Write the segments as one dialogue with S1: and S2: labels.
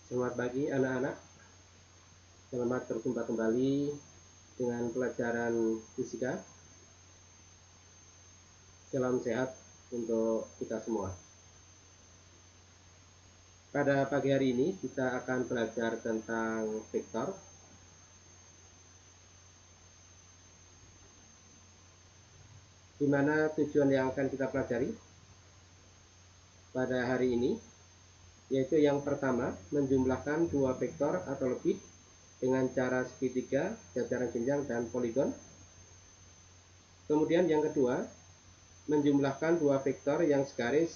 S1: Selamat pagi anak-anak, selamat berjumpa kembali dengan pelajaran fisika. Salam sehat untuk kita semua. Pada pagi hari ini kita akan belajar tentang vektor. Di mana tujuan yang akan kita pelajari pada hari ini, yaitu yang pertama, menjumlahkan dua vektor atau lebih dengan cara segitiga, jajaran jenjang, dan poligon. Kemudian yang kedua, menjumlahkan dua vektor yang segaris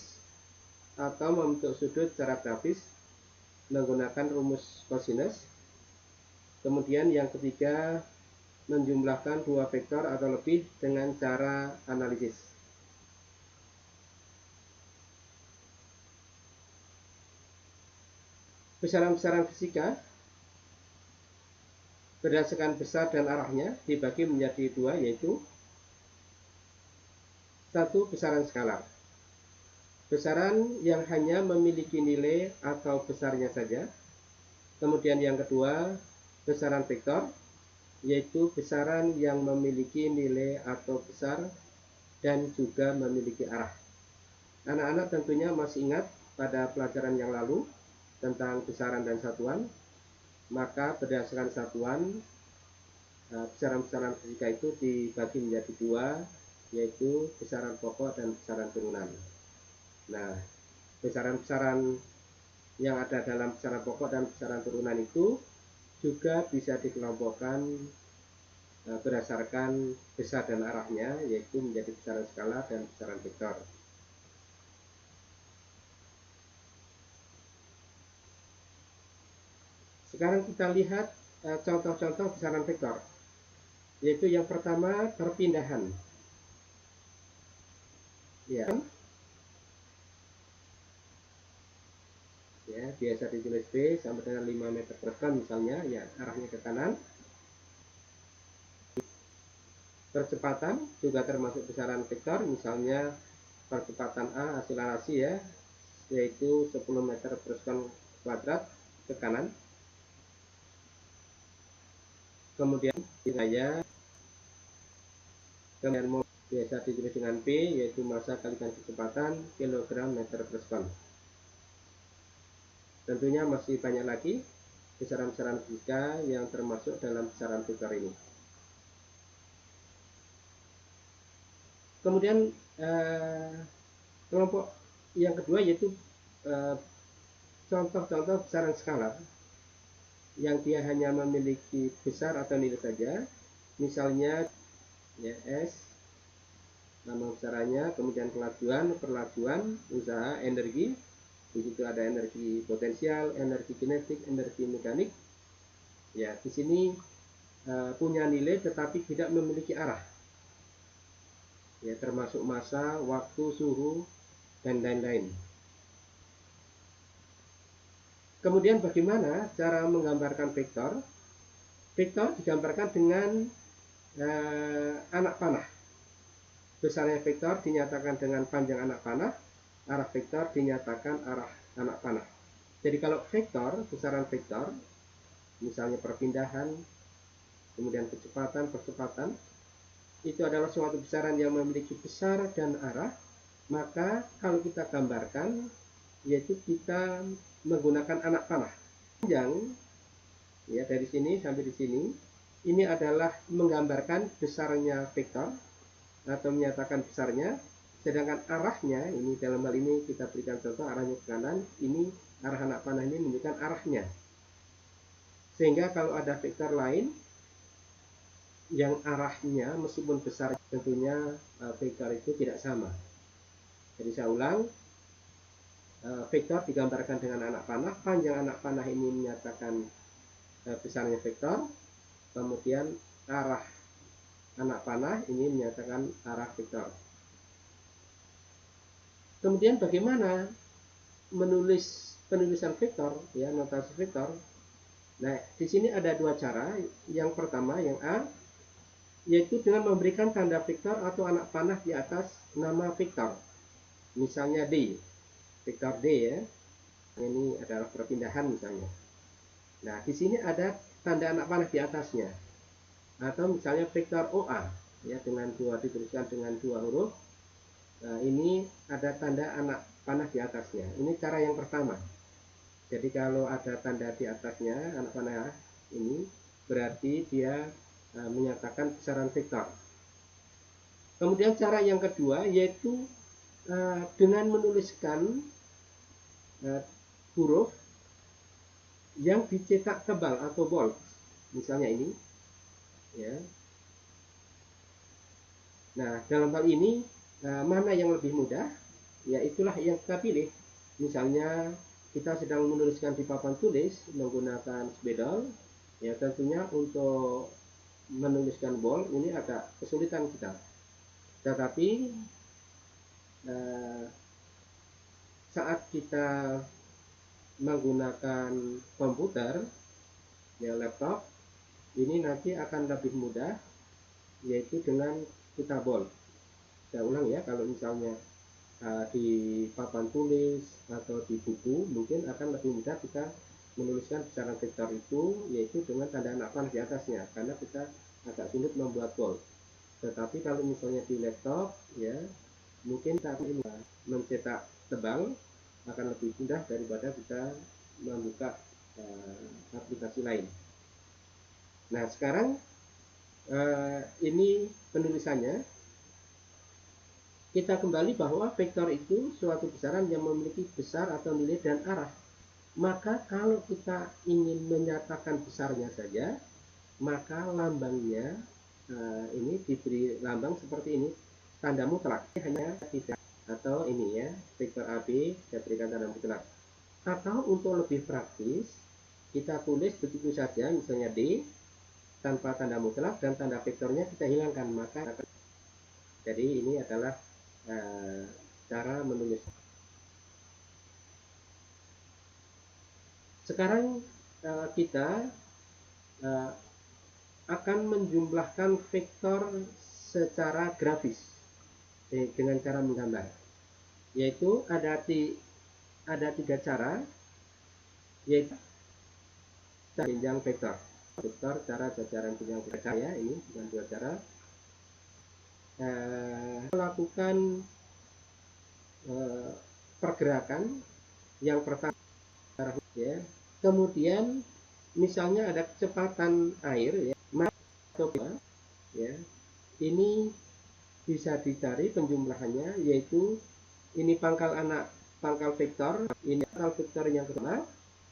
S1: atau membentuk sudut secara grafis menggunakan rumus kosinus. Kemudian yang ketiga, menjumlahkan dua vektor atau lebih dengan cara analisis. Besaran-besaran fisika berdasarkan besar dan arahnya dibagi menjadi dua, yaitu satu, besaran skalar, besaran yang hanya memiliki nilai atau besarnya saja. Kemudian yang kedua, besaran vektor, yaitu besaran yang memiliki nilai atau besar dan juga memiliki arah. Anak-anak tentunya masih ingat pada pelajaran yang lalu tentang besaran dan satuan. Maka berdasarkan satuan, besaran-besaran fisika itu dibagi menjadi dua, yaitu besaran pokok dan besaran turunan. Nah, besaran-besaran yang ada dalam besaran pokok dan besaran turunan itu juga bisa dikelompokkan berdasarkan besar dan arahnya, yaitu menjadi besaran skalar dan besaran vektor. Sekarang kita lihat contoh-contoh besaran vektor, yaitu yang pertama, perpindahan. Ya, biasa ditulis B sama dengan 5 meter per second misalnya, ya arahnya ke kanan. Percepatan juga termasuk besaran vektor, misalnya percepatan A akselerasi ya, yaitu 10 meter per second kuadrat ke kanan. Kemudian biaya, kemudian biasa ditulis dengan P, yaitu massa kalikan kecepatan kilogram meter per second. Tentunya masih banyak lagi besaran-besaran fisika yang termasuk dalam besaran vektor ini. Kemudian kelompok yang kedua yaitu contoh-contoh besaran skalar yang dia hanya memiliki besar atau nilai saja. Misalnya ya, S, nama besarannya, kemudian perlajuan, usaha, energi. Di situ ada energi potensial, energi kinetik, energi mekanik. Ya, di sini punya nilai tetapi tidak memiliki arah. Ya, termasuk massa, waktu, suhu, dan lain-lain. Kemudian bagaimana cara menggambarkan vektor? Vektor digambarkan dengan anak panah. Besarnya vektor dinyatakan dengan panjang anak panah, arah vektor dinyatakan arah anak panah. Jadi kalau vektor, besaran vektor, misalnya perpindahan, kemudian percepatan, itu adalah suatu besaran yang memiliki besar dan arah. Maka kalau kita gambarkan, yaitu kita menggunakan anak panah. Panjang ya dari sini sampai di sini, ini adalah menggambarkan besarnya vektor atau menyatakan besarnya, sedangkan arahnya ini dalam hal ini kita berikan contoh arahnya ke kanan, ini arah anak panah ini menunjukkan arahnya. Sehingga kalau ada vektor lain yang arahnya meskipun besar, tentunya vektor itu tidak sama. Jadi saya ulang, vektor digambarkan dengan anak panah, panjang anak panah ini menyatakan besarnya vektor, kemudian arah anak panah ini menyatakan arah vektor. Kemudian bagaimana menulis penulisan vektor, ya, notasi vektor. Nah, di sini ada dua cara. Yang pertama, yang A, yaitu dengan memberikan tanda vektor atau anak panah di atas nama vektor. Misalnya D, vektor D, ya. Ini adalah perpindahan misalnya. Nah, di sini ada tanda anak panah di atasnya. Atau misalnya vektor OA, ya, dengan dituliskan dengan dua huruf. Nah, ini ada tanda anak panah di atasnya. Ini cara yang pertama. Jadi kalau ada tanda di atasnya anak panah ini, berarti dia menyatakan besaran vektor. Kemudian cara yang kedua yaitu dengan menuliskan huruf yang dicetak tebal atau bold. Misalnya ini, ya. Nah, dalam hal ini mana yang lebih mudah? Ya, itulah yang kita pilih. Misalnya kita sedang menuliskan di papan tulis menggunakan spidol, ya tentunya untuk menuliskan bold ini agak kesulitan kita. Tetapi saat kita menggunakan komputer, ya laptop, ini nanti akan lebih mudah, yaitu dengan kita bold. Saya ulang ya, kalau misalnya di papan tulis atau di buku mungkin akan lebih mudah kita menuliskan besaran vektor itu, yaitu dengan tanda anak panah di atasnya, karena kita agak sulit membuat bold. Tetapi kalau misalnya di laptop, ya mungkin saat ini mencetak tebal akan lebih mudah daripada kita membuka aplikasi lain. Nah, sekarang ini penulisannya. Kita kembali bahwa vektor itu suatu besaran yang memiliki besar atau nilai dan arah. Maka kalau kita ingin menyatakan besarnya saja, maka lambangnya ini diberi lambang seperti ini, tanda mutlak, hanya tidak, atau ini ya, vektor AB saya berikan tanda mutlak. Atau untuk lebih praktis, kita tulis begitu saja, misalnya D tanpa tanda mutlak dan tanda vektornya kita hilangkan, maka jadi ini adalah cara menulis. Sekarang kita akan menjumlahkan vektor secara grafis dengan cara menggambar, yaitu ada tiga cara, yaitu jenjang vektor, cara jajaran jenjang vektor, ya, ini dengan dua cara. Melakukan pergerakan yang pertama, ya. Kemudian misalnya ada kecepatan air, ya, ya, ini bisa dicari penjumlahannya, yaitu ini pangkal vektor, ini pangkal vektor yang pertama,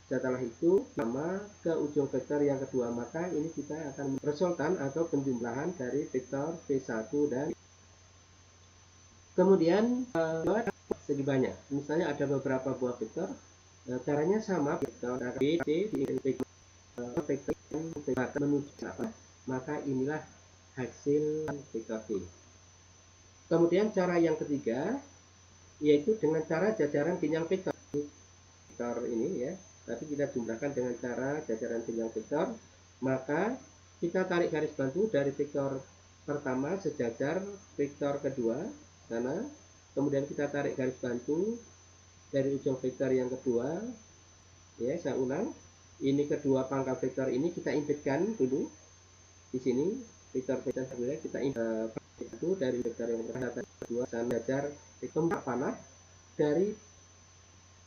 S1: setelah itu sama ke ujung vektor yang kedua, maka ini kita akan resultan atau penjumlahan dari vektor V1 dan kemudian segi banyak. Misalnya ada beberapa buah vektor, caranya sama, vektor B, C, vektor menuju apa, maka inilah hasil vektor T. Kemudian cara yang ketiga, yaitu dengan cara jajaran jenjang vektor. Vektor ini, ya, tapi kita jumlahkan dengan cara jajaran jenjang vektor, maka kita tarik garis bantu dari vektor pertama sejajar vektor kedua sana, kemudian kita tarik garis bantu dari ujung vektor yang kedua, ya, saya ulang, ini kedua pangkal vektor ini kita impitkan dulu di sini, vektor kedua kita itu dari vektor yang kedua sana jajar vektor panah dari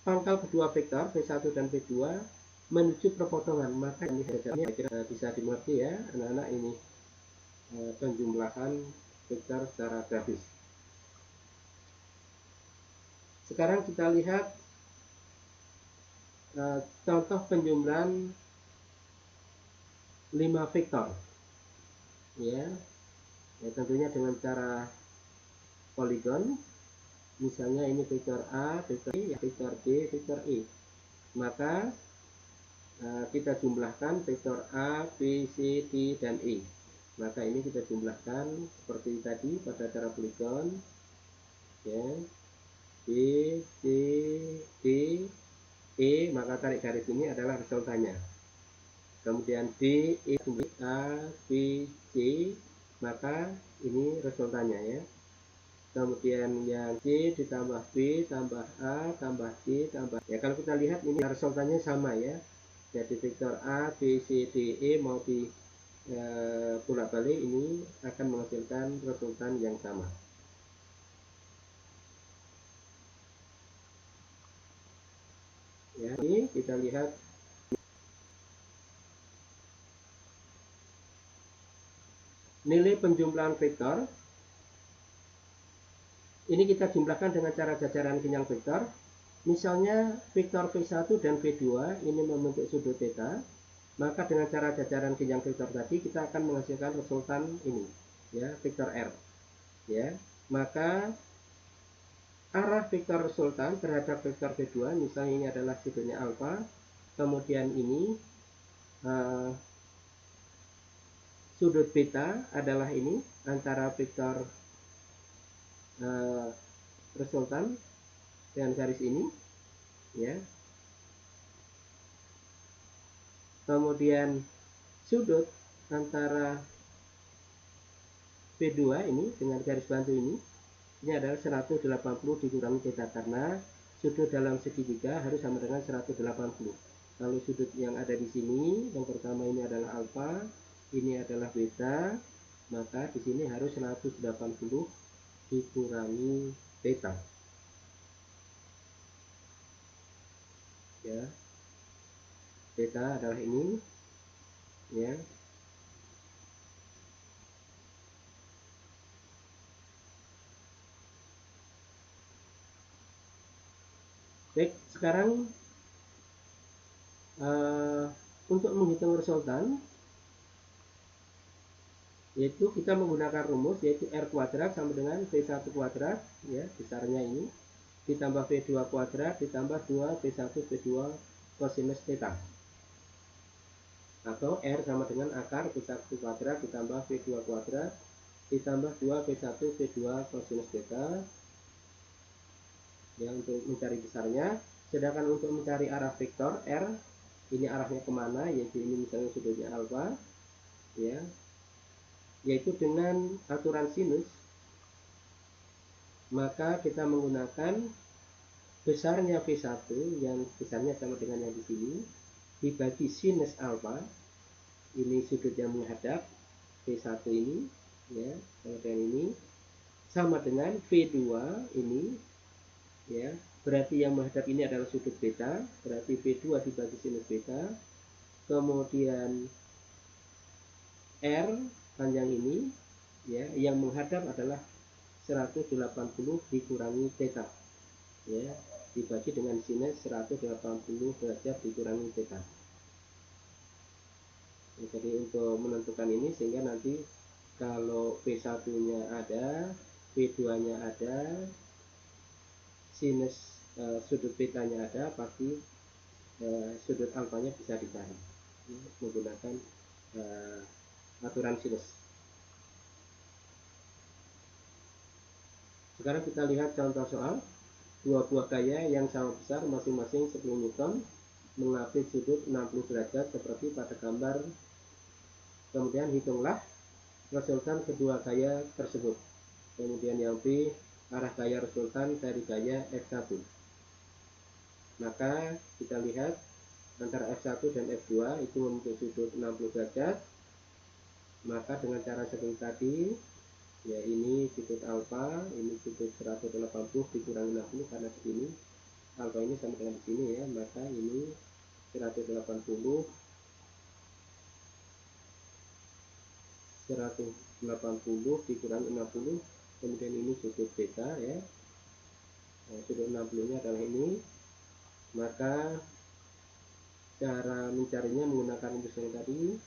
S1: pangkal kedua vektor V1 dan V2 menuju perpotongan, maka ini jajarnya bisa dimengerti, ya anak-anak, ini penjumlahan vektor secara grafis. Sekarang kita lihat contoh penjumlahan 5 vektor, ya, tentunya dengan cara poligon, Misalnya ini vektor A, vektor B, vektor B, vektor E. Maka kita jumlahkan vektor A, B, C, D, dan E. Maka ini kita jumlahkan seperti tadi pada cara polygon, ya, B, C, D, E, maka tarik garis ini adalah resultannya. Kemudian D, E, A, B, C, maka ini resultannya ya. Kemudian yang C ditambah B tambah A tambah C tambah, ya kalau kita lihat ini resultannya sama ya. Jadi vektor A, B, C, D, E mau di bolak balik ini akan menghasilkan resultan yang sama. Ya, ini kita lihat nilai penjumlahan vektor. Ini kita jumlahkan dengan cara jajaran kenyang vektor. Misalnya vektor V1 dan V2 ini membentuk sudut theta, maka dengan cara jajaran kenyang vektor tadi kita akan menghasilkan resultan ini, ya, vektor R. Ya, maka arah vektor resultan terhadap vektor V2, misalnya ini adalah sudutnya alfa, kemudian ini sudut beta adalah ini antara vektor resultan dengan garis ini, ya. Kemudian sudut antara V2 ini dengan garis bantu ini adalah 180 dikurangi theta, karena sudut dalam segitiga harus sama dengan 180. Kalau sudut yang ada di sini, yang pertama ini adalah alfa, ini adalah beta, maka di sini harus 180 dikurangi theta. Ya. Theta adalah ini, ya. Baik, sekarang untuk menghitung resultan, yaitu kita menggunakan rumus, yaitu R kuadrat sama dengan V1 kuadrat, ya, besarnya ini, ditambah V2 kuadrat ditambah 2 V1 V2 kosinus theta, atau R sama dengan akar V1 kuadrat ditambah V2 kuadrat ditambah 2 V1 V2 kosinus theta, ya, untuk mencari besarnya. Sedangkan untuk mencari arah vektor R, ini arahnya kemana, yaitu ini misalnya sudutnya alfa, ya, yaitu dengan aturan sinus, maka kita menggunakan besarnya V1 yang besarnya sama dengan yang di sini dibagi sinus alfa, ini sudut yang menghadap V1 ini, ya, kemudian ini sama dengan V2 ini, ya, berarti yang menghadap ini adalah sudut beta, berarti V2 dibagi sinus beta, kemudian R panjang ini, ya, yang menghadap adalah 180 dikurangi theta, ya, dibagi dengan sinus 180 derajat dikurangi theta. Ya, jadi untuk menentukan ini, sehingga nanti kalau V1 nya ada, V2 nya ada, sinus sudut beta nya ada, pasti sudut alfanya bisa dicari, ya, menggunakan aturan sinus. Sekarang kita lihat contoh soal. Dua buah gaya yang sama besar masing-masing 10 Newton mengapit sudut 60 derajat seperti pada gambar. Kemudian hitunglah resultan kedua gaya tersebut. Kemudian yang B, arah gaya resultan dari gaya F1. Maka kita lihat antara F1 dan F2 itu membentuk sudut 60 derajat. Maka dengan cara seperti tadi, ya, ini sudut alfa, ini sudut 180 dikurangi 60, karena di sini alfa ini sama dengan di sini, ya, maka ini 180 dikurangi 60, kemudian ini sudut beta, ya, sudut 60 nya adalah ini. Maka cara mencarinya menggunakan rumus yang tadi,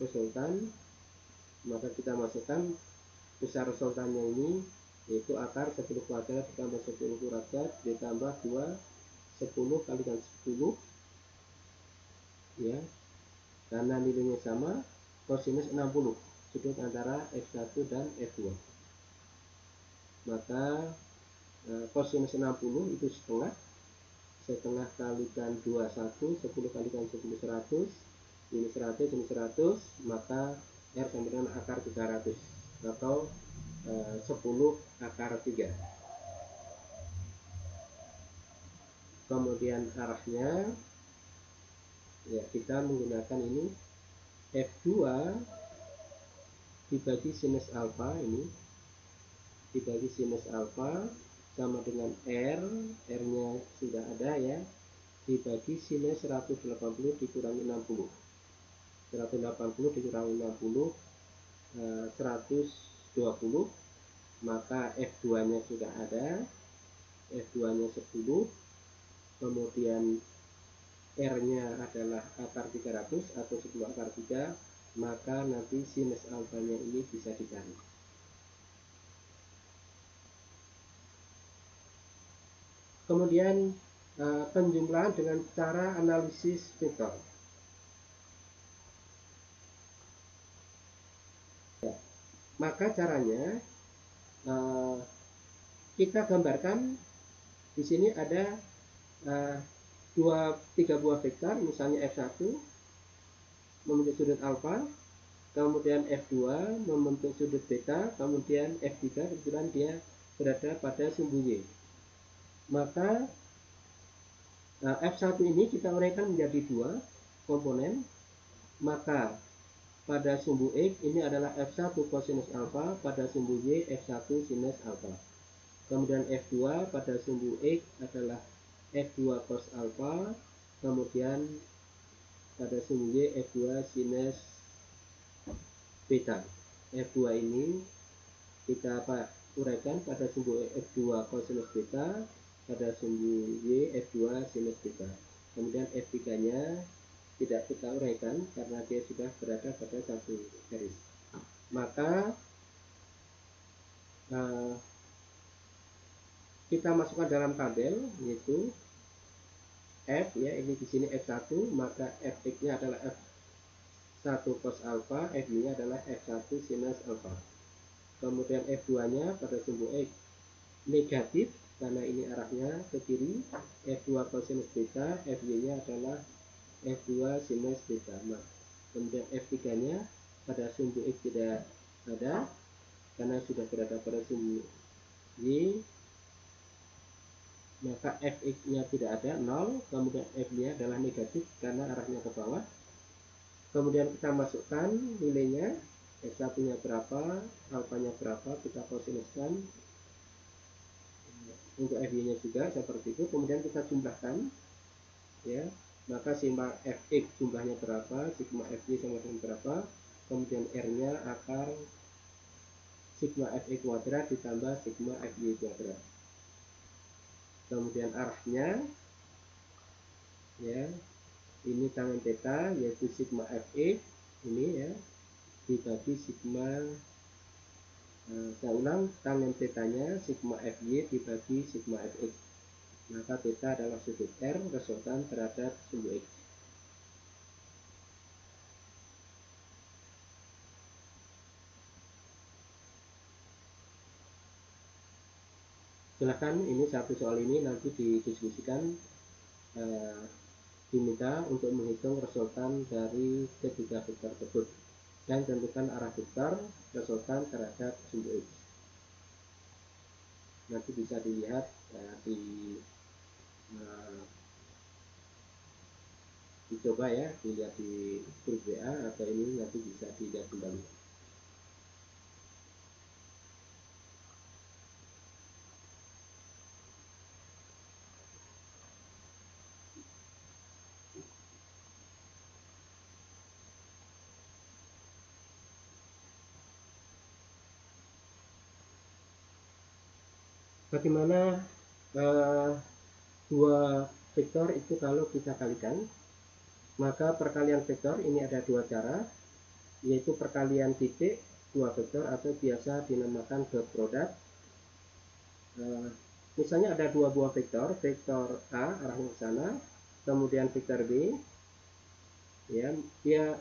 S1: resultan, maka kita masukkan besar resultannya ini, yaitu akar 10 kuadrat ditambah 10 kuadrat ditambah 2 10 kalikan 10 ya, karena nilainya sama, kosinus 60 sudut antara F1 dan F2, maka kosinus 60 itu setengah kalikan 21, 10 kalikan 10 100, ini 100, ini 100, maka R sama dengan akar 300 atau 10 akar 3. Kemudian arahnya ya, kita menggunakan ini F2 dibagi sinus alfa, ini dibagi sinus alfa sama dengan R nya sudah ada ya, dibagi sinus 180 dikurangi 60, 180 dikurangi 60 120, maka F2 nya sudah ada, F2 nya 10, kemudian R nya adalah akar 300 atau 10 akar 3, maka nanti sinus alfa nya ini bisa dicari. Kemudian penjumlahan dengan cara analisis vektor. Ya, maka caranya kita gambarkan di sini ada 3 buah vektor, misalnya F1 membentuk sudut alfa, kemudian F2 membentuk sudut beta, kemudian F3 kebetulan dia berada pada sumbu Y. Maka F1 ini kita uraikan menjadi 2 komponen, maka pada sumbu X ini adalah F1 kosinus alfa, pada sumbu Y F1 sinus alfa. Kemudian F2 pada sumbu X adalah F2 cos alfa, kemudian pada sumbu Y F2 sinus beta. F2 ini kita uraikan pada sumbu F2 kosinus beta, pada sumbu Y F2 sinus beta. Kemudian F3 nya tidak kita uraikan karena dia sudah berada pada satu garis. Maka kita masukkan dalam tabel, yaitu F ya, ini di sini F1, maka Fx nya adalah F1 cos alfa, F nya adalah F1 sinus alfa. Kemudian F2 nya pada sumbu X negatif karena ini arahnya ke kiri, F2 kosinus beta, Fy nya adalah F2 sinus beta. Nah, kemudian F3 nya pada sumbu X tidak ada karena sudah berada pada sumbu Y, maka Fx nya tidak ada, 0, kemudian F nya adalah negatif karena arahnya ke bawah. Kemudian kita masukkan nilainya, F1 nya berapa, alfa nya berapa, kita kosinuskan untuk Fy nya juga seperti itu. Kemudian kita jumlahkan ya, maka sigma Fx jumlahnya berapa, sigma Fy sama dengan berapa, kemudian R nya akar sigma Fx kuadrat ditambah sigma Fy kuadrat. Kemudian arahnya ya, ini tangen theta yaitu sigma Fx ini ya, dibagi sigma, saya ulang, tangen tetanya sigma Fy dibagi sigma Fx, maka theta adalah sudut R resultan terhadap sumbu X. Silahkan ini satu soal ini nanti didiskusikan, diminta untuk menghitung resultan dari ketiga vektor tersebut dan tentukan arah vektor resultan terhadap sumbu X. Nanti bisa dilihat dicoba ya, dilihat di grup WA atau ini nanti bisa dilihat kembali. Bagaimana dua vektor itu kalau kita kalikan? Maka perkalian vektor ini ada dua cara, yaitu perkalian titik dua vektor atau biasa dinamakan dot product. misalnya ada dua buah vektor, vektor A arahnya ke sana, kemudian vektor B, ya, dia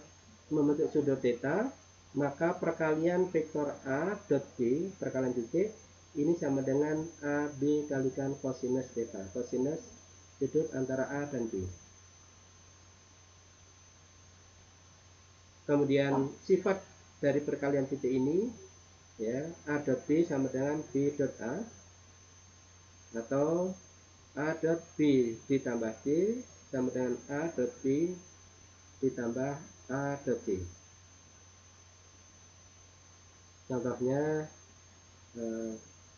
S1: membentuk sudut theta, maka perkalian vektor A dot B, perkalian titik, ini sama dengan AB kalikan kosinus theta, kosinus sudut antara A dan B. Kemudian sifat dari perkalian titik ini, ya, A dot B sama dengan B dot A, atau A dot B ditambah D sama dengan A dot B ditambah A dot C. Contohnya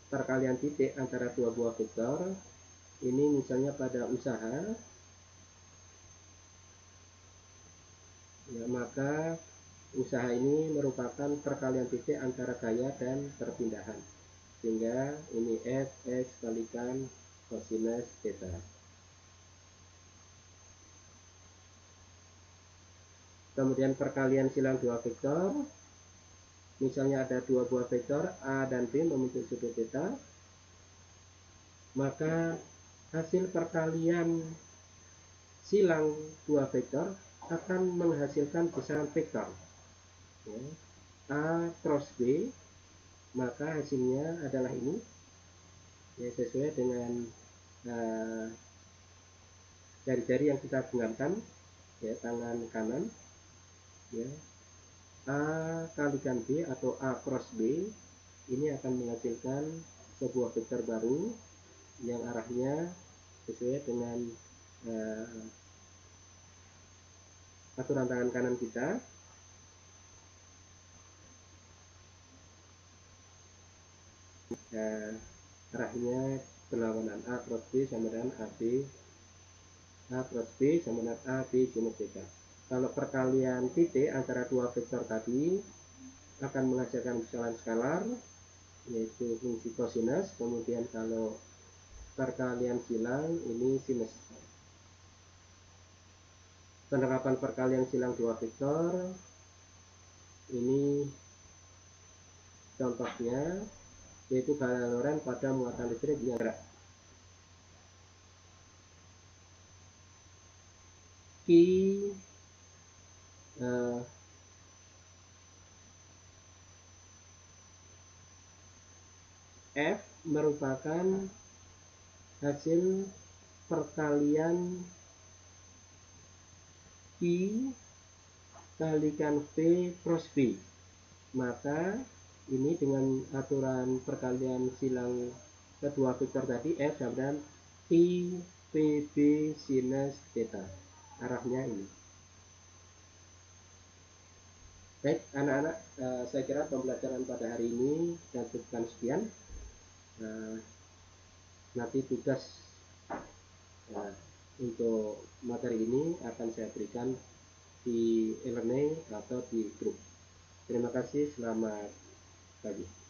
S1: perkalian titik antara dua buah vektor ini misalnya pada usaha, ya, maka usaha ini merupakan perkalian titik antara gaya dan perpindahan, sehingga ini Fx kalikan kosinus theta. Kemudian perkalian silang dua vektor, misalnya ada dua buah vektor A dan B membentuk sudut theta, maka hasil perkalian silang dua vektor akan menghasilkan besaran vektor, ya, A cross B, maka hasilnya adalah ini, ya, sesuai dengan jari-jari yang kita genggamkan, ya, tangan kanan, ya, A kalikan B atau A cross B ini akan menghasilkan sebuah vektor baru yang arahnya sesuai dengan aturan tangan kanan kita. Arahnya berlawanan, A cross B sama dengan AB, A cross B sama dengan AB sinus theta. Kalau perkalian titik antara dua vektor tadi akan menghasilkan besaran skalar, yaitu fungsi kosinus. Kemudian kalau perkalian silang ini sinus. Penerapan perkalian silang dua vektor ini contohnya, yaitu gaya Lorentz pada muatan listrik yang gerak. F merupakan hasil perkalian I kalikan V cross B, maka ini dengan aturan perkalian silang kedua vektor tadi, F sama dengan I PB sinus theta, arahnya ini. Baik anak-anak, saya kira pembelajaran pada hari ini saya cukupkan sekian. Nanti tugas untuk materi ini akan saya berikan di e-learning atau di grup. Terima kasih, selamat pagi.